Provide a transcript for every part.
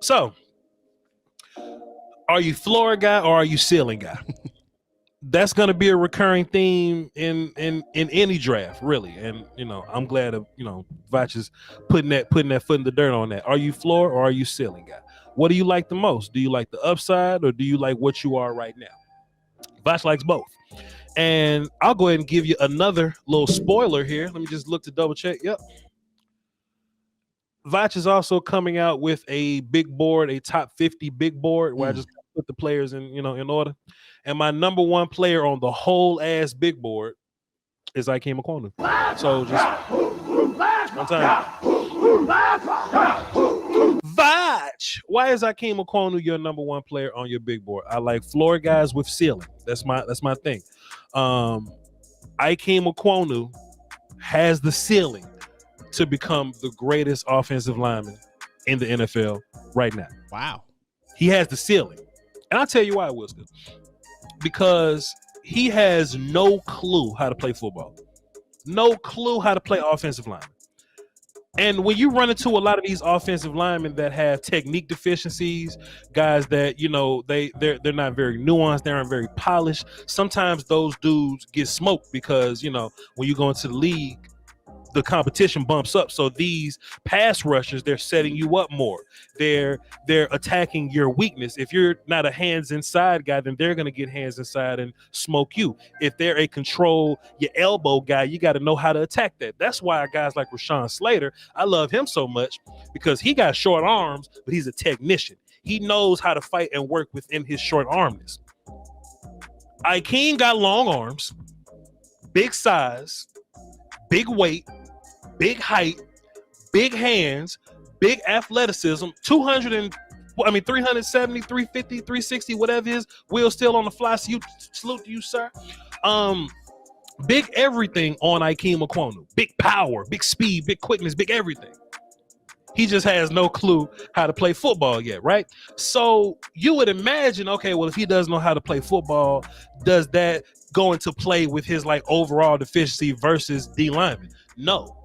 So, are you floor guy or are you ceiling guy? That's going to be a recurring theme in any draft, really. And I'm glad Voch is putting that foot in the dirt on that. Are you floor or are you ceiling guy? What do you like the most? Do you like the upside or do you like what you are right now? Voch likes both. And I'll go ahead and give you another little spoiler here. Let me just look to double check. Yep. Voch is also coming out with a big board, a top 50 big board where I just put the players in order. And my number one player on the whole ass big board is Ikem Ekwonu. So just one time. Voch, why is Ikem Ekwonu your number one player on your big board? I like floor guys with ceiling. That's my thing. Ikem Ekwonu has the ceiling to become the greatest offensive lineman in the NFL right now. Wow. He has the ceiling. And I'll tell you why, Wilson. Because he has no clue how to play football. No clue how to play offensive lineman. And when you run into a lot of these offensive linemen that have technique deficiencies, guys that, they're not very nuanced, they aren't very polished, sometimes those dudes get smoked because, when you go into the league, the competition bumps up. So these pass rushers, they're setting you up more. They're attacking your weakness. If you're not a hands inside guy, then they're going to get hands inside and smoke you. If they're a control your elbow guy, you got to know how to attack that. That's why guys like Rashawn Slater, I love him so much because he got short arms, but he's a technician. He knows how to fight and work within his short armness. Ikem got long arms, big size, big weight, big height, big hands, big athleticism, 370, 350, 360, whatever it is. Will still on the fly. Salute to you, sir. Big everything on Ikem Ekwonu. Big power, big speed, big quickness, big everything. He just has no clue how to play football yet, right? So you would imagine, okay, well, if he doesn't know how to play football, does that go into play with his overall deficiency versus D lineman? No,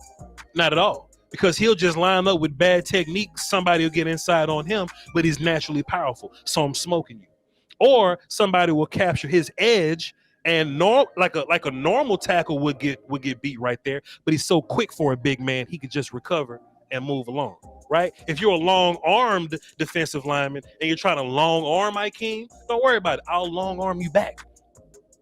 not at all. Because he'll just line up with bad technique. Somebody will get inside on him, but he's naturally powerful. So I'm smoking you. Or somebody will capture his edge and like a normal tackle would get beat right there. But he's so quick for a big man, he could just recover and move along, right? If you're a long-armed defensive lineman and you're trying to long-arm Ikem, don't worry about it. I'll long-arm you back.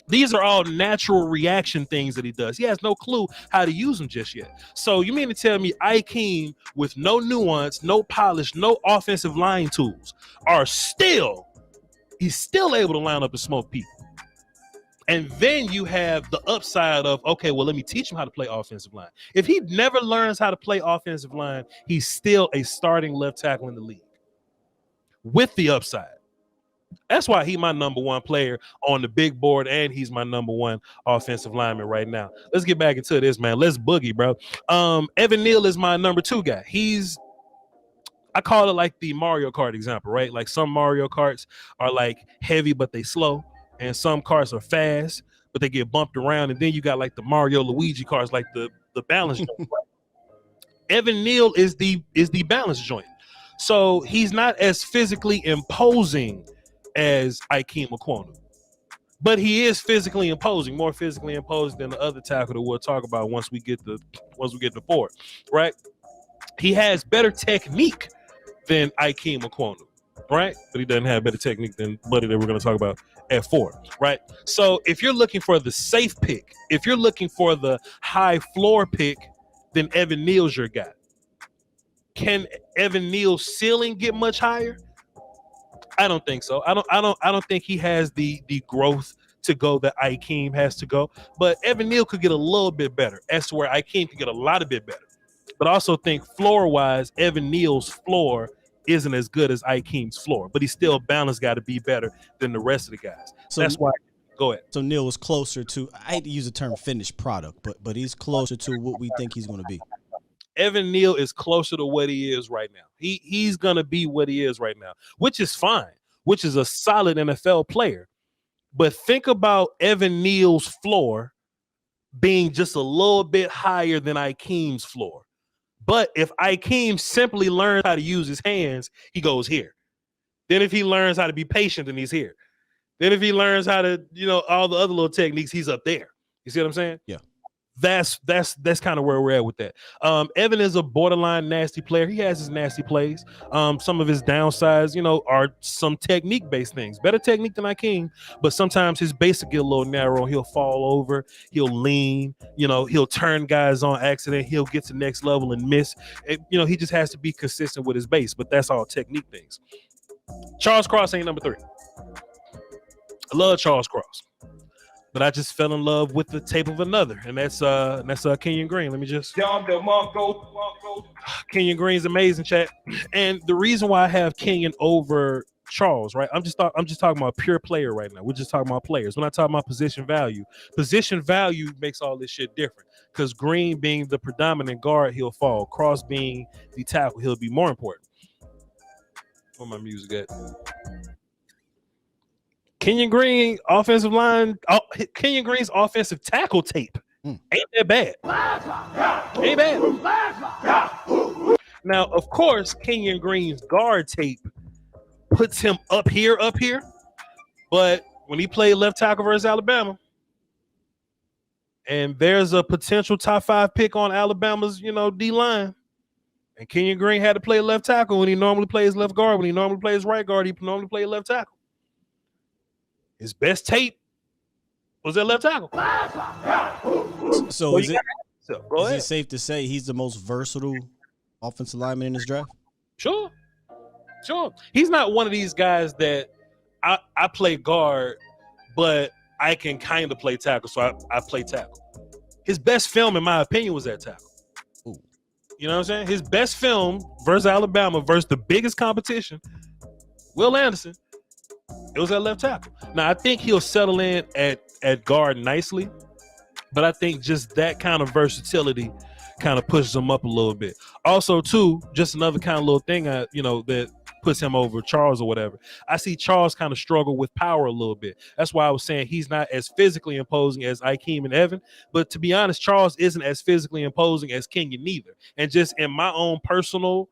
These are all natural reaction things that he does. He has no clue how to use them just yet. So you mean to tell me Ikem with no nuance, no polish, no offensive line tools he's still able to line up and smoke people. And then you have the upside of, okay, well, let me teach him how to play offensive line. If he never learns how to play offensive line, he's still a starting left tackle in the league with the upside. That's why he's my number one player on the big board, and he's my number one offensive lineman right now. Let's get back into this, man. Let's boogie, bro. Evan Neal is my number two guy. I call it like the Mario Kart example, right? Like some Mario Karts are like heavy, but they slow, and some cars are fast, but they get bumped around. And then you got like the Mario Luigi cars, like the balance joint. Right? Evan Neal is the balance joint. So he's not as physically imposing as Ikem Ekwonu, but he is physically imposing, more physically imposing than the other tackle that we'll talk about once we get to four, right? He has better technique than Ikem Ekwonu, right? But he doesn't have better technique than Buddy that we're going to talk about at 4, right? So if you're looking for the safe pick, if you're looking for the high floor pick, then Evan Neal's your guy. Can Evan Neal's ceiling get much higher? I don't think so. I don't think he has the growth to go that Ikem has to go. But Evan Neal could get a little bit better. As to where Ikem could get a lot of bit better. But I also think floor-wise, Evan Neal's floor isn't as good as Ikem's floor. But he's still balanced, got to be better than the rest of the guys. So that's why. Go ahead. So Neal was closer to, I hate to use the term finished product, but he's closer to what we think he's going to be. Evan Neal is closer to what he is right now. He's going to be what he is right now, which is fine, which is a solid NFL player. But think about Evan Neal's floor being just a little bit higher than Ikem's floor. But if Ikem simply learns how to use his hands, he goes here. Then if he learns how to be patient, then he's here. Then if he learns how to, all the other little techniques, he's up there. You see what I'm saying? Yeah. That's kind of where we're at with that. Evan is a borderline nasty player. He has his nasty plays. Some of his downsides, are some technique-based things. Better technique than Ikem, but sometimes his basic get a little narrow. He'll fall over. He'll lean. He'll turn guys on accident. He'll get to next level and miss. He just has to be consistent with his base, but that's all technique things. Charles Cross ain't number 3. I love Charles Cross. But I just fell in love with the tape of another, and that's Kenyan Green. Let me just Kenyan Green's amazing, chat. And the reason why I have Kenyan over Charles, right? I'm just talking about pure player right now. We're just talking about players. When I talk about position value makes all this shit different. Because Green being the predominant guard, he'll fall. Cross being the tackle, he'll be more important. Where my music at? Kenyan Green offensive line. Kenyan Green's offensive tackle tape ain't that bad. Ain't bad. Now, of course, Kenyan Green's guard tape puts him up here. But when he played left tackle versus Alabama, and there's a potential top 5 pick on Alabama's, D line, and Kenyan Green had to play left tackle when he normally plays left guard. When he normally plays right guard, he normally plays left tackle. His best tape was at left tackle. So is it safe to say he's the most versatile offensive lineman in this draft? Sure. He's not one of these guys that I play guard, but I can kind of play tackle, so I play tackle. His best film, in my opinion, was at tackle. Ooh. You know what I'm saying? His best film versus Alabama versus the biggest competition, Will Anderson, it was at left tackle. Now, I think he'll settle in at guard nicely, but I think just that kind of versatility kind of pushes him up a little bit. Also, too, just another kind of little thing, that puts him over Charles or whatever. I see Charles kind of struggle with power a little bit. That's why I was saying he's not as physically imposing as Ikem and Evan. But to be honest, Charles isn't as physically imposing as Kenyon neither. And just in my own personal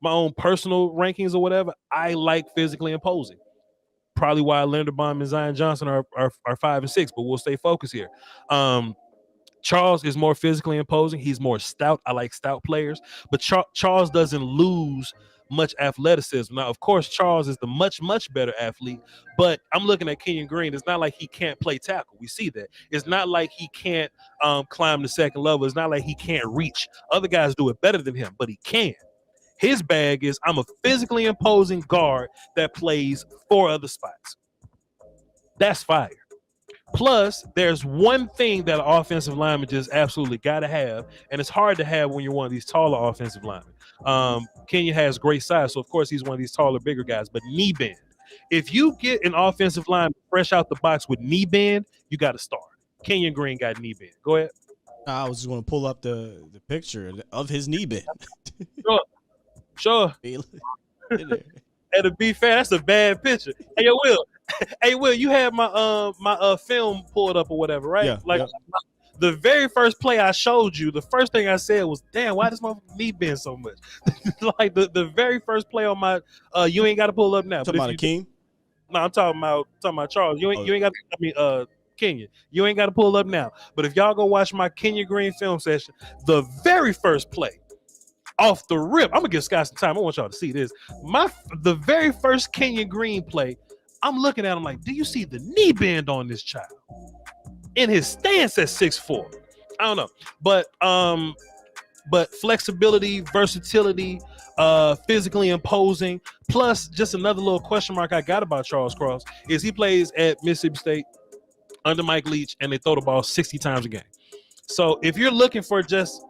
rankings or whatever, I like physically imposing. Probably why Lindell Bond and Zion Johnson are 5 and 6, but we'll stay focused here. Charles is more physically imposing. He's more stout. I like stout players, but Charles doesn't lose much athleticism. Now, of course, Charles is the much better athlete, but I'm looking at Kenyan Green. It's not like he can't play tackle. We see that. It's not like he can't climb the second level. It's not like he can't reach. Other guys do it better than him, but he can. His bag is I'm a physically imposing guard that plays 4 other spots. That's fire. Plus, there's one thing that an offensive lineman just absolutely got to have, and it's hard to have when you're one of these taller offensive linemen. Kenyon has great size, so of course he's one of these taller, bigger guys, but knee bend. If you get an offensive lineman fresh out the box with knee bend, you got to start. Kenyan Green got knee bend. Go ahead. I was just going to pull up the picture of his knee bend. Sure. And to be fair, that's a bad picture. Hey, Will, you have my film pulled up or whatever, right? Yeah. The very first play I showed you, the first thing I said was, "Damn, why does my knee bend so much?" Like the very first play on my, you ain't got to pull up now. Talking about King? No, I'm talking about Charles. You ain't got. Kenyon. You ain't got to pull up now. But if y'all go watch my Kenyan Green film session, the very first play. Off the rip, I'm gonna give Scott some time. I want y'all to see this. The very first Kenyan Green play, I'm looking at him like, do you see the knee bend on this child? In his stance at 6'4". I don't know, but flexibility, versatility, physically imposing. Plus, just another little question mark I got about Charles Cross is he plays at Mississippi State under Mike Leach, and they throw the ball 60 times a game. So if you're looking for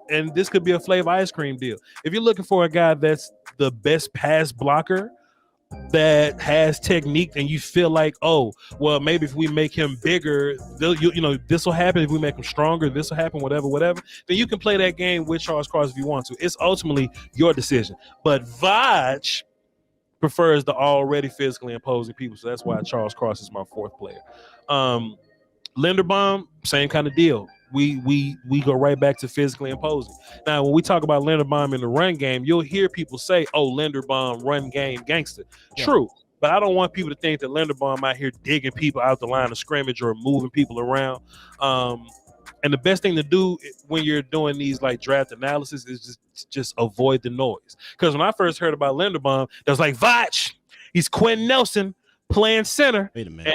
and this could be a flavor ice cream deal, if you're looking for a guy that's the best pass blocker that has technique and you feel like, oh, well, maybe if we make him bigger, this will happen. If we make him stronger, this will happen, whatever, then you can play that game with Charles Cross if you want to. It's ultimately your decision. But Voch prefers the already physically imposing people. So that's why Charles Cross is my 4th player. Lindell Bond, same kind of deal. we go right back to physically imposing. Now, when we talk about Linderbaum in the run game, you'll hear people say, "Oh, Linderbaum run game gangster." Yeah. True, but I don't want people to think that Linderbaum out here digging people out the line of scrimmage or moving people around. And the best thing to do when you're doing these like draft analysis is just avoid the noise. Because when I first heard about Linderbaum, it was like, Voch, he's Quentin Nelson playing center. Wait a minute.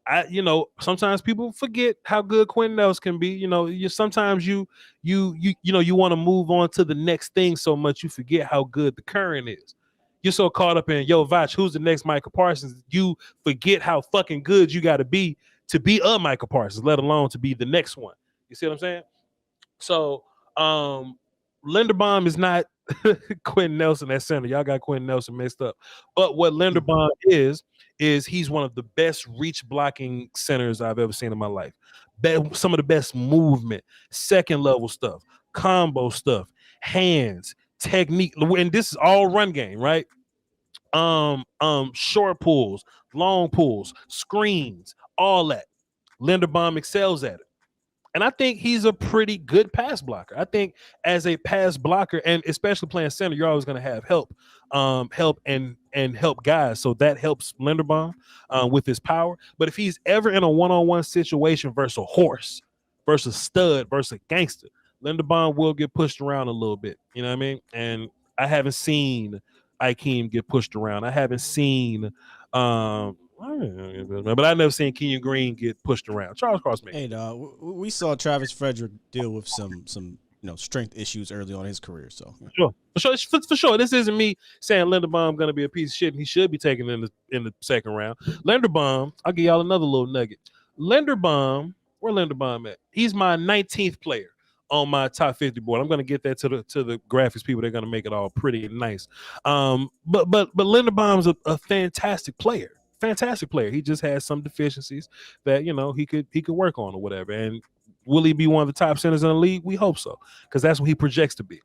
And sometimes people forget how good Quentin Nelson can be. Sometimes you want to move on to the next thing so much you forget how good the current is. You're so caught up in, Voch, who's the next Michael Parsons? You forget how fucking good you got to be a Michael Parsons, let alone to be the next one. You see what I'm saying? So Linderbaum is not Quentin Nelson at center. Y'all got Quentin Nelson mixed up. But what Linderbaum is he's one of the best reach blocking centers I've ever seen in my life. Some of the best movement, second level stuff, combo stuff, hands, technique. And this is all run game, right? Short pulls, long pulls, screens, all that. Linderbaum excels at it. And I think he's a pretty good pass blocker. I think as a pass blocker, and especially playing center, you're always going to have help guys. So that helps Linderbaum with his power. But if he's ever in a one-on-one situation versus a horse, versus stud, versus a gangster, Linderbaum will get pushed around a little bit. You know what I mean? And I haven't seen Ikem get pushed around. I haven't seen but I never seen Kenyan Green get pushed around. Charles Crossman. Hey, we saw Travis Frederick deal with some strength issues early on in his career. So for sure, this isn't me saying Linderbaum going to be a piece of shit. And he should be taken in the second round. Linderbaum, I'll give y'all another little nugget. Linderbaum, where Linderbaum at? He's my 19th player on my top 50 board. I'm going to get that to the graphics people. They're going to make it all pretty and nice. But Linderbaum's a fantastic player. Fantastic player. He just has some deficiencies that he could work on or whatever. And will he be one of the top centers in the league? We hope so, because that's what he projects to be.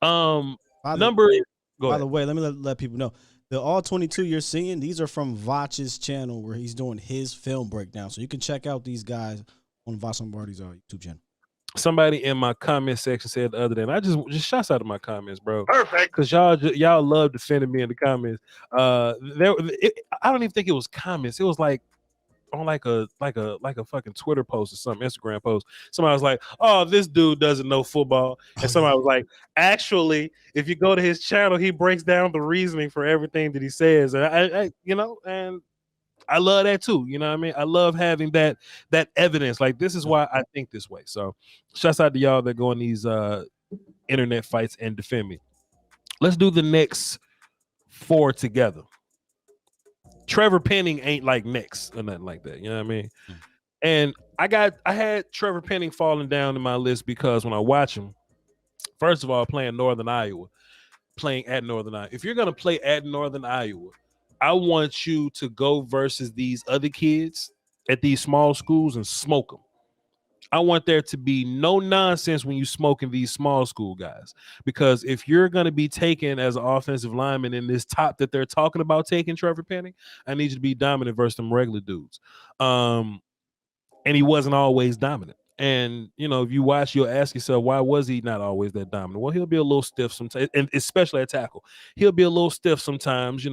By the way, let me let people know the all 22 you're seeing. These are from Voch's channel where he's doing his film breakdown. So you can check out these guys on Voch Lombardi's YouTube channel. Somebody in my comment section said the other day, and I just shouts out of my comments, bro. Perfect, because y'all love defending me in the comments. I don't even think it was comments. It was like on like a fucking Twitter post or something, Instagram post. Somebody was like, "Oh, this dude doesn't know football," and somebody was like, "Actually, if you go to his channel, he breaks down the reasoning for everything that he says." And and I love that too. You know what I mean? I love having that evidence. Like, this is why I think this way. So shouts out to y'all that go in these internet fights and defend me. Let's do the next 4 together. Trevor Penny ain't like next or nothing like that. You know what I mean? And I had Trevor Penny falling down in my list because when I watch him, first of all, playing at Northern Iowa. If you're going to play at Northern Iowa, I want you to go versus these other kids at these small schools and smoke them. I want there to be no nonsense when you smoking these small school guys, because if you're going to be taken as an offensive lineman in this top that they're talking about taking Trevor Penny, I need you to be dominant versus them regular dudes. And he wasn't always dominant. And, if you watch, you'll ask yourself, why was he not always that dominant? Well, he'll be a little stiff sometimes, and especially at tackle. He'll be a little stiff sometimes. He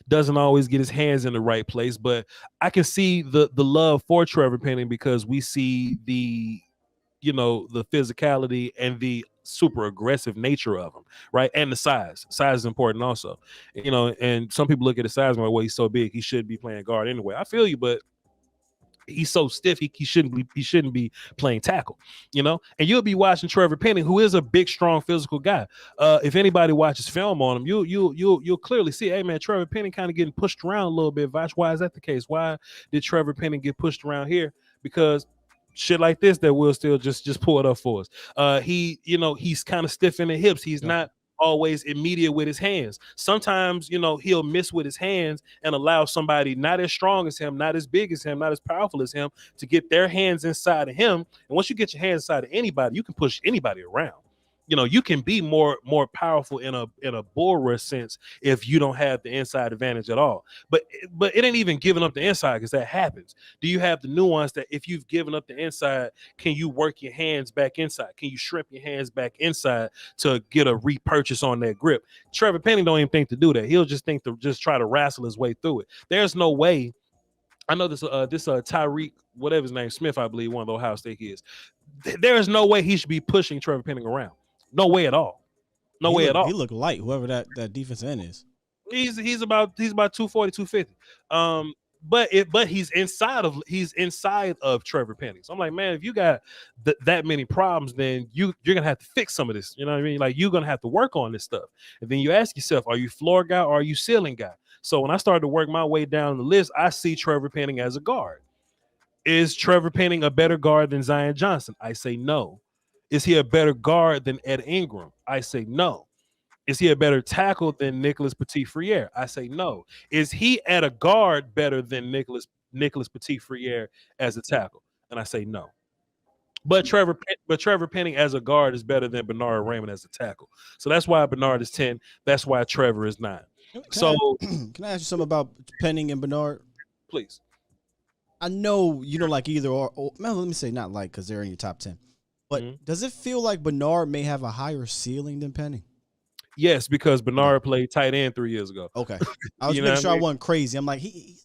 doesn't always get his hands in the right place. But I can see the love for Trevor Penny because we see the physicality and the super aggressive nature of him, right? And the size. Size is important also. And some people look at the size and like, well, he's so big, he should be playing guard anyway. I feel you, but he's so stiff, he shouldn't be playing tackle, and you'll be watching Trevor Penny, who is a big, strong, physical guy. If anybody watches film on him, you'll clearly see, hey man, Trevor Penny kind of getting pushed around a little bit. Voch, why is that the case? Why did Trevor Penny get pushed around here? Because shit like this that will still just pull it up for us. He's kind of stiff in the hips. He's not always immediate with his hands. Sometimes, he'll miss with his hands and allow somebody not as strong as him, not as big as him, not as powerful as him to get their hands inside of him. And once you get your hands inside of anybody, you can push anybody around. you can be more powerful in a bull rush sense if you don't have the inside advantage at all. But it ain't even giving up the inside, because that happens. Do you have the nuance that if you've given up the inside, can you work your hands back inside? Can you shrimp your hands back inside to get a repurchase on that grip? Trevor Penny don't even think to do that. He'll just think to just try to wrestle his way through it. There's no way. I know this Tyreek, whatever his name, Smith, I believe, one of the Ohio State kids. There is no way he should be pushing Trevor Penny around. No way at all. No way at all. He looked light, whoever that defense end is. He's about 240, 250. But he's inside of Trevor Penny. So I'm like, man, if you got that many problems, then you're gonna have to fix some of this. You know what I mean? Like, you're gonna have to work on this stuff. And then you ask yourself, are you floor guy or are you ceiling guy? So when I started to work my way down the list, I see Trevor Penny as a guard. Is Trevor Penny a better guard than Zion Johnson? I say no. Is he a better guard than Ed Ingram? I say no. Is he a better tackle than Nicholas Petit-Frere? I say no. Is he at a guard better than Nicholas Petit-Frere as a tackle? And I say no. But Trevor Penny as a guard is better than Bernard Raymond as a tackle. So that's why Bernard is 10. That's why Trevor is 9. Can I ask you something about Penning and Bernard? Please. I know you don't like either or let me say not like, because they're in your top 10. But does it feel like Bernard may have a higher ceiling than Penning? Yes, because Bernard played tight end 3 years ago. Okay. I was making sure I wasn't crazy. I'm like, he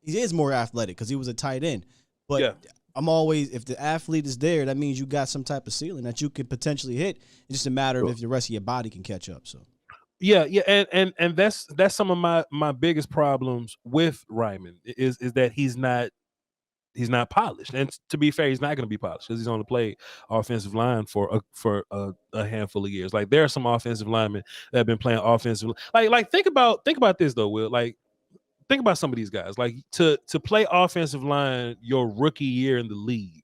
is more athletic because he was a tight end. But yeah. I'm always, if the athlete is there, that means you got some type of ceiling that you could potentially hit. It's just a matter of if the rest of your body can catch up. So yeah, and that's some of my biggest problems with Raymond is that he's not polished. And to be fair, he's not going to be polished because he's only played offensive line for a handful of years. Like, there are some offensive linemen that have been playing offensive. Like think about this though, Will. Like, think about some of these guys. Like, to play offensive line your rookie year in the league,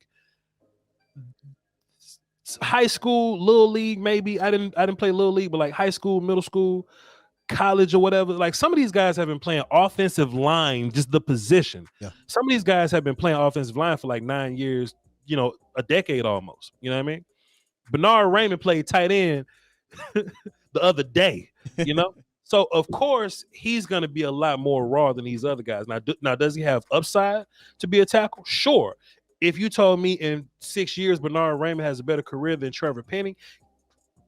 high school, little league, maybe. I didn't play little league, but like high school, middle school, college or whatever. Like, some of these guys have been playing offensive line, just the position. Yeah. Some of these guys have been playing offensive line for like 9 years, a decade almost. You know what I mean? Bernard Raymond played tight end the other day, So of course he's going to be a lot more raw than these other guys. Now, does he have upside to be a tackle? Sure. If you told me in 6 years Bernard Raymond has a better career than Trevor Penny,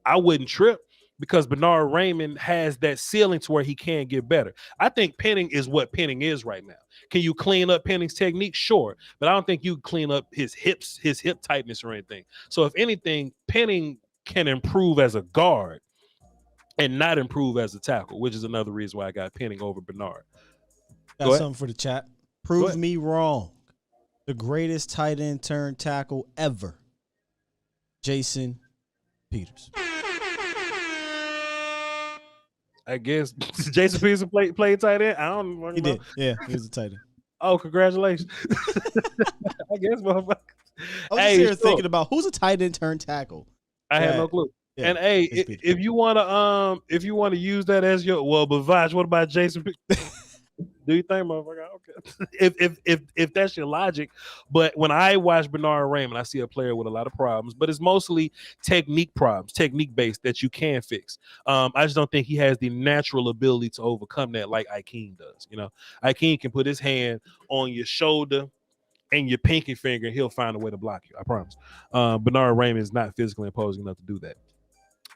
I wouldn't trip, because Bernard Raymond has that ceiling to where he can get better. I think Penning is what Penning is right now. Can you clean up Penning's technique? Sure. But I don't think you clean up his hip tightness or anything. So if anything, Penning can improve as a guard and not improve as a tackle, which is another reason why I got Penning over Bernard. Got something for the chat. Prove me wrong. The greatest tight end turned tackle ever, Jason Peters. I guess Jason Peters played tight end. I don't know. He did. Yeah, he was a tight end. Oh, congratulations. I guess, motherfucker. I was just here thinking about who's a tight end turned tackle. I had no clue. Yeah, and if you want to use that as your but Voch, what about Jason Peters? Do you think, motherfucker? Okay. If that's your logic. But when I watch Bernard Raymond, I see a player with a lot of problems, but it's mostly technique problems, technique based, that you can fix. I just don't think he has the natural ability to overcome that like Ikem does. Ikem can put his hand on your shoulder and your pinky finger, and he'll find a way to block you. I promise. Bernard Raymond is not physically imposing enough to do that.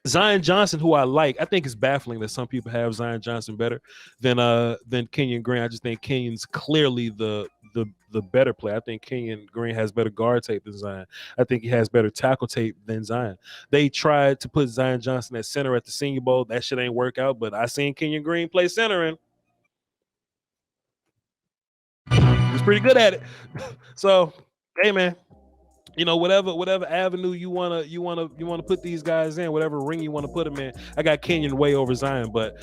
Zion Johnson, who I like, I think it's baffling that some people have Zion Johnson better than Kenyan Green. I just think Kenyon's clearly the better player. I think Kenyan Green has better guard tape than Zion. I think he has better tackle tape than Zion. They tried to put Zion Johnson at center at the Senior Bowl. That shit ain't work out, but I seen Kenyan Green play center, and he's pretty good at it. So, hey, man. Whatever avenue you wanna put these guys in, whatever ring you want to put them in. I got Kenyon way over Zion, but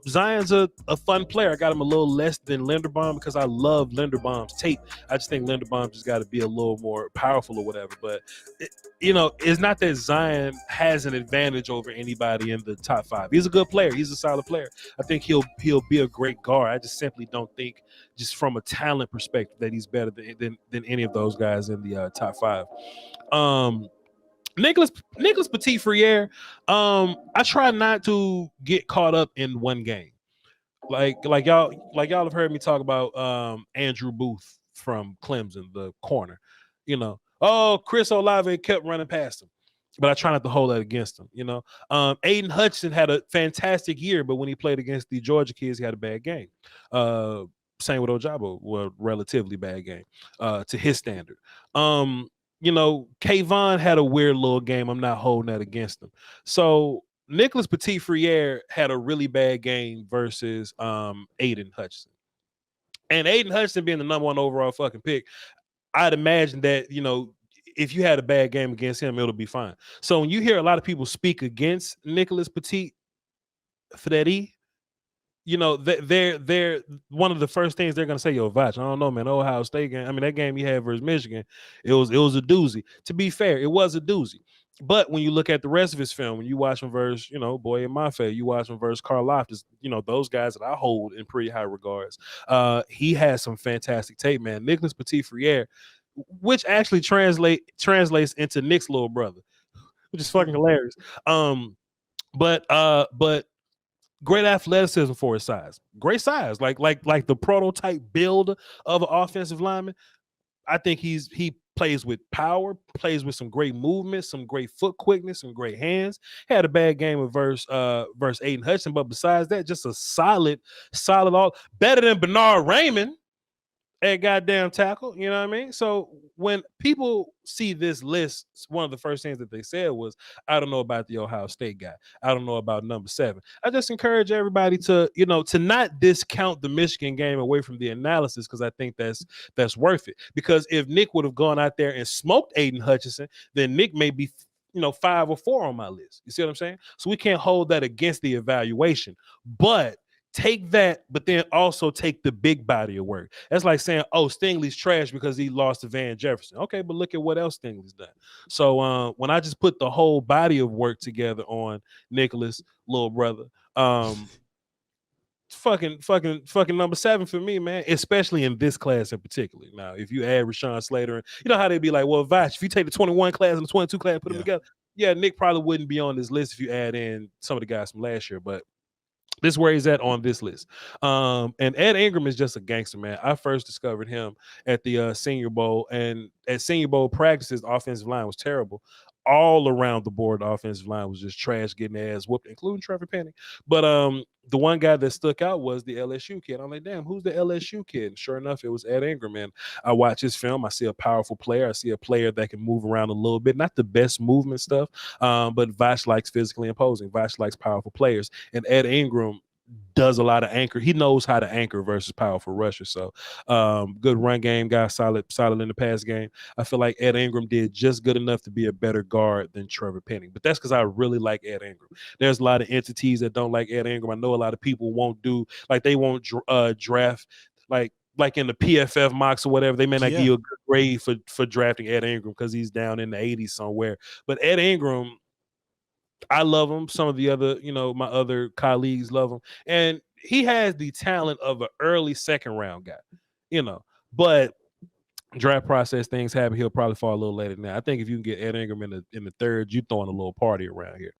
Zion's a fun player. I got him a little less than Lindell Bond because I love Lindell Bond's tape. I just think Lindell Bond just got to be a little more powerful or whatever. But it's not that Zion has an advantage over anybody in the top 5. He's a good player. He's a solid player. I think he'll be a great guard. I just simply don't think, just from a talent perspective, that he's better than any of those guys in the top 5. Nicholas Petit-Frere, I try not to get caught up in one game. Like y'all have heard me talk about Andrew Booth from Clemson, the corner. Chris Olave kept running past him, but I try not to hold that against him. Aiden Hutchinson had a fantastic year, but when he played against the Georgia kids, he had a bad game. Same with Ojabo, well, relatively bad game to his standard. Kayvon had a weird little game. I'm not holding that against him. So Nicholas Petit-Frere had a really bad game versus Aiden Hutchinson. And Aiden Hutchinson being the number 1 overall fucking pick, I'd imagine that, if you had a bad game against him, it'll be fine. So when you hear a lot of people speak against Nicholas Petit-Frere, they're one of the first things they're gonna say, yo, Voch, I don't know, man. Ohio State game. I mean, that game he had versus Michigan, it was a doozy. To be fair, it was a doozy. But when you look at the rest of his film, when you watch him versus, Boy in My Face, you watch him versus Carl Loftus, those guys that I hold in pretty high regards. He has some fantastic tape, man. Nicholas Petit-Frere, which actually translates into Nick's little brother, which is fucking hilarious. But great athleticism for his size. Great size. Like the prototype build of an offensive lineman. I think he plays with power, plays with some great movement, some great foot quickness, some great hands. Had a bad game versus Aiden Hutchinson, but besides that, just a solid all better than Bernard Raymond at goddamn tackle. You know what I mean? So when people see this list, one of the first things that they said was, I don't know about the Ohio State guy. I don't know about number 7. I just encourage everybody to, to not discount the Michigan game away from the analysis, because I think that's worth it. Because if Nick would have gone out there and smoked Aiden Hutchinson, then Nick may be 5 or 4 on my list. You see what I'm saying? So we can't hold that against the evaluation. But take that, but then also take the big body of work. That's like saying, oh, Stingley's trash because he lost to Van Jefferson. Okay, but look at what else Stingley's done. So when I just put the whole body of work together on Nicholas, little brother, fucking number 7 for me, man, especially in this class in particular. Now, if you add Rashawn Slater, and you know how they'd be like, well, Voch, if you take the 21 class and the 22 class, put them together, yeah, Nick probably wouldn't be on this list if you add in some of the guys from last year, but this is where he's at on this list. And Ed Ingram is just a gangster, man. I first discovered him at the Senior Bowl, and at Senior Bowl practices, the offensive line was terrible. All around the board, the offensive line was just trash, getting their ass whooped, including Trevor Penny. But the one guy that stuck out was the LSU kid. I'm like, damn, who's the LSU kid? And sure enough, it was Ed Ingram. And I watch his film. I see a powerful player. I see a player that can move around a little bit. Not the best movement stuff, but Voch likes physically imposing. Voch likes powerful players. And Ed Ingram does a lot of anchor. He knows how to anchor versus powerful rusher. So good run game guy, solid in the pass game. I feel like Ed Ingram did just good enough to be a better guard than Trevor Penny. But that's because I really like Ed Ingram. There's a lot of entities that don't like Ed Ingram. I know a lot of people won't draft like in the PFF mocks or whatever. They may not give you a good grade for drafting Ed Ingram because he's down in the 80s somewhere. But Ed Ingram, I love him. Some of the other, my other colleagues love him. And he has the talent of an early second round guy, but draft process things happen. He'll probably fall a little later now. I think if you can get Ed Ingram in the 3rd, you throwing a little party around here.